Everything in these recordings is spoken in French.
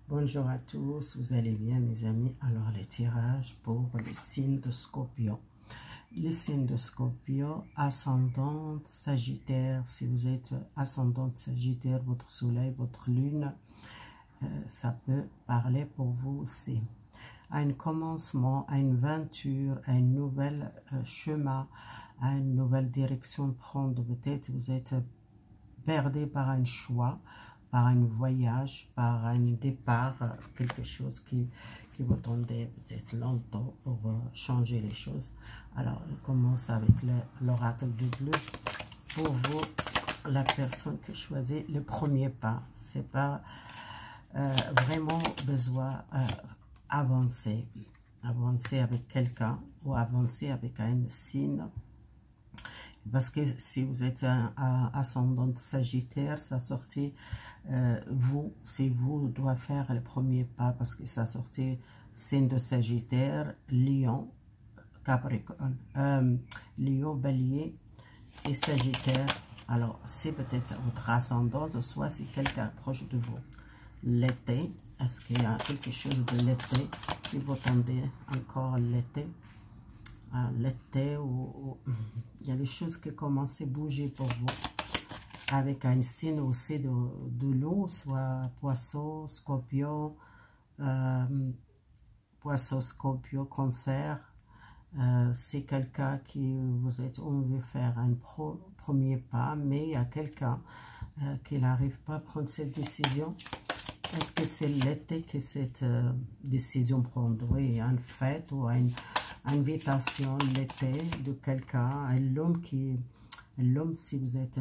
Bonjour à tous, vous allez bien mes amis? Alors les tirages pour les signes de Scorpion. Les signes de Scorpion, ascendant Sagittaire, si vous êtes ascendant Sagittaire, votre soleil, votre lune, ça peut parler pour vous aussi. À un commencement, à une aventure, à une nouvelle chemin, à une nouvelle direction prendre. Peut-être vous êtes perdu par un choix, par un voyage, par un départ, quelque chose qui vous tendait peut-être longtemps pour changer les choses. Alors, on commence avec l'oracle du bleu. Pour vous, la personne qui choisit le premier pas, c'est pas vraiment besoin avancer avec quelqu'un ou avancer avec un signe. Parce que si vous êtes un ascendant Sagittaire, ça sortit, c'est vous doit faire le premier pas parce que ça sortit signe de Sagittaire, Lion, Capricorne, Lion, Bélier et Sagittaire. Alors, c'est peut-être votre ascendant, soit c'est quelqu'un proche de vous. L'été, est-ce qu'il y a quelque chose de l'été qui vous tendez encore l'été? L'été où il y a des choses qui commencent à bouger pour vous avec un signe aussi de l'eau, soit poisson, scorpion, cancer. C'est quelqu'un qui vous êtes, on veut faire un premier pas, mais il y a quelqu'un qui n'arrive pas à prendre cette décision. Est-ce que c'est l'été que cette décision prendre? Oui, une fête ou une invitation l'été de quelqu'un, l'homme, si vous êtes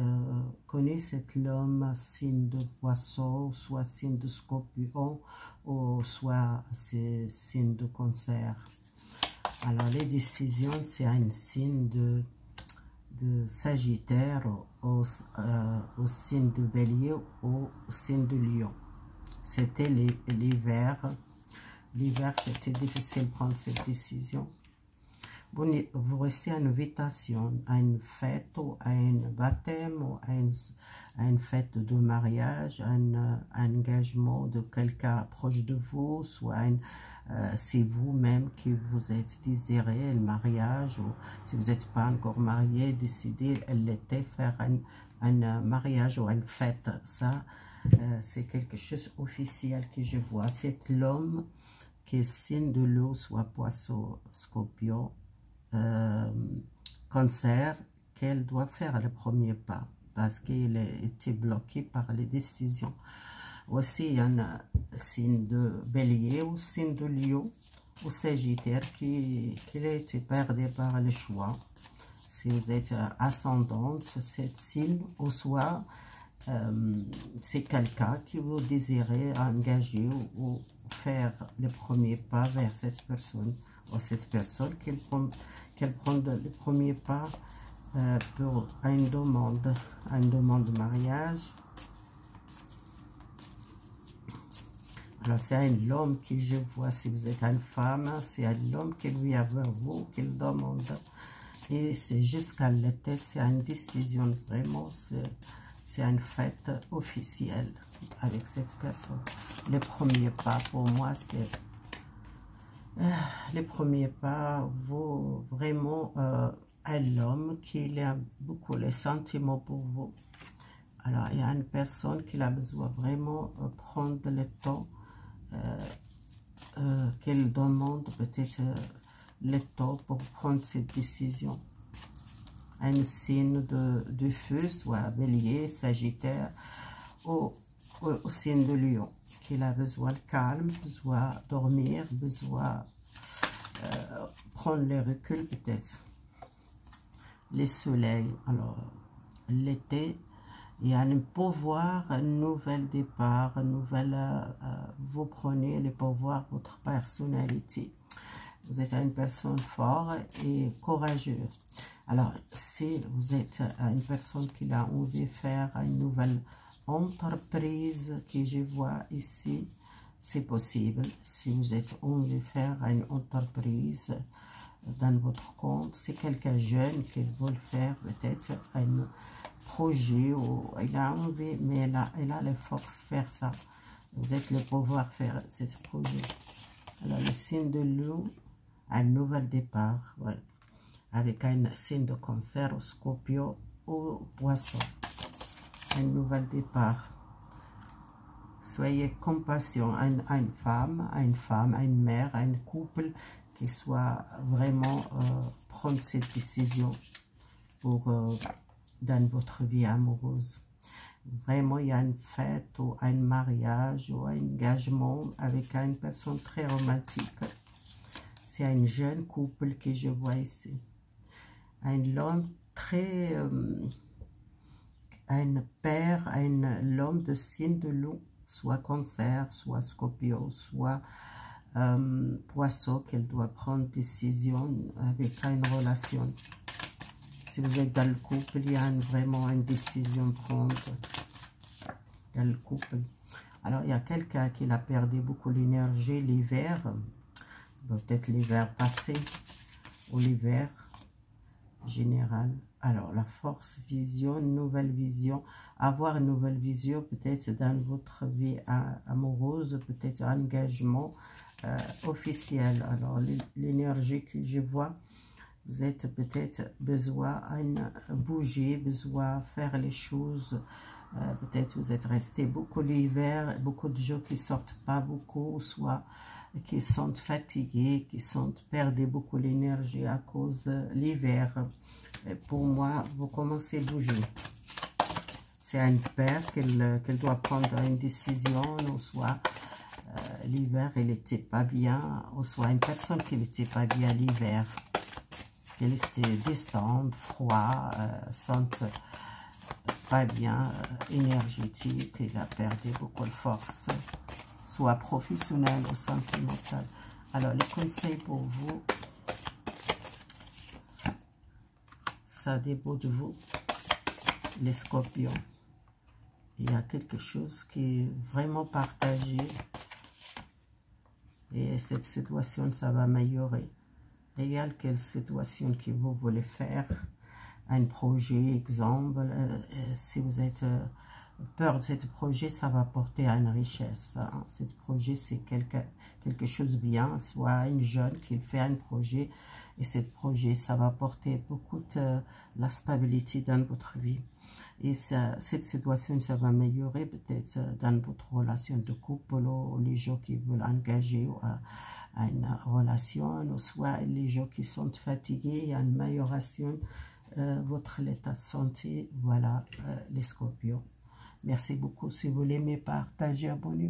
connaissez l'homme, signe de poisson, soit signe de scorpion, ou soit c'est signe de cancer. Alors les décisions, c'est un signe de Sagittaire, au signe de Bélier ou au signe de Lion. C'était l'hiver. L'hiver, c'était difficile de prendre cette décision. Vous recevez une invitation à une fête ou à un baptême ou à une fête de mariage, un engagement de quelqu'un proche de vous, soit c'est vous-même qui vous êtes désiré le mariage, ou si vous n'êtes pas encore marié, décidez l'été faire un mariage ou une fête. Ça, c'est quelque chose officiel que je vois. C'est l'homme qui est signe de l'eau, soit poisson, scorpion, cancer, qu'elle doit faire le premier pas parce qu'il a été bloqué par les décisions. Aussi, il y en a signe de bélier ou signe de lion ou sagittaire qui a été perdu par le choix. Si vous êtes ascendante, c'est signe ou soit c'est quelqu'un qui vous désirez engager ou faire le premier pas vers cette personne, ou cette personne qu'elle prend le premier pas pour une demande de mariage. Alors c'est un homme que je vois, si vous êtes une femme, c'est un homme qui lui a vers vous, qu'il demande. Et c'est jusqu'à l'été, c'est une décision, vraiment, c'est une fête officielle avec cette personne. Le premier pas, pour moi, c'est... les premiers pas, vaut vraiment à l'homme qui a beaucoup les sentiments pour vous. Alors, il y a une personne qui a besoin vraiment prendre le temps qu'elle demande peut-être le temps pour prendre cette décision. Un signe de feu, soit bélier, sagittaire, ou signe de lion, qu'il a besoin de calme, besoin dormir, besoin prendre le recul peut-être. Les soleils, alors l'été, il y a un pouvoir, un nouvel départ, vous prenez le pouvoir, votre personnalité. Vous êtes une personne forte et courageuse. Alors, si vous êtes une personne qui a envie de faire une nouvelle entreprise que je vois ici, c'est possible. Si vous êtes envie de faire une entreprise dans votre compte, c'est quelqu'un jeune qui veut faire peut-être un projet, ou il a envie, mais il a les forces de faire ça. Vous êtes le pouvoir faire ce projet. Alors, le signe de loup, un nouvel départ, ouais, avec un signe de cancer au Scorpio, au poisson. Un nouvel départ. Soyez compassion à une femme, une mère, un couple qui soit vraiment prendre cette décision pour dans votre vie amoureuse. Vraiment, il y a une fête ou un mariage ou un engagement avec une personne très romantique. C'est un jeune couple que je vois ici. Un homme très... un père, l'homme de signe de loup, soit cancer, soit Scorpio, soit poisson, qu'elle doit prendre décision avec une relation. Si vous êtes dans le couple, il y a vraiment une décision à prendre dans le couple. Alors, il y a quelqu'un qui a perdu beaucoup l'énergie l'hiver, peut-être l'hiver passé ou l'hiver général. Alors, la force, vision, nouvelle vision. Avoir une nouvelle vision, peut-être dans votre vie amoureuse, peut-être un engagement officiel. Alors, l'énergie que je vois, vous êtes peut-être besoin de bouger, besoin de faire les choses. Peut-être vous êtes resté beaucoup l'hiver, beaucoup de gens qui sortent pas beaucoup, soit qui sont fatigués, qui sont perdus beaucoup l'énergie à cause de l'hiver. Pour moi, vous commencez à bouger. C'est un père qu'elle doit prendre une décision, ou soit l'hiver, elle n'était pas bien, ou soit une personne qui n'était pas bien l'hiver. Elle était distante, froid, sente pas bien, énergétique, il a perdu beaucoup de force, soit professionnel ou sentimental. Alors, les conseils pour vous, ça dépend de vous, les scorpions. Il y a quelque chose qui est vraiment partagé et cette situation, ça va améliorer. Égal quelle situation que vous voulez faire, un projet, exemple, si vous êtes peur de ce projet, ça va porter à une richesse. Hein. Ce projet, c'est quelque chose de bien, soit une jeune qui fait un projet, et ce projet, ça va porter beaucoup de la stabilité dans votre vie. Et cette situation, ça va améliorer peut-être dans votre relation de couple, ou les gens qui veulent engager à une relation, ou soit les gens qui sont fatigués, il y a une amélioration votre état de santé. Voilà les scorpions. Merci beaucoup. Si vous voulez me partager, abonnez-vous.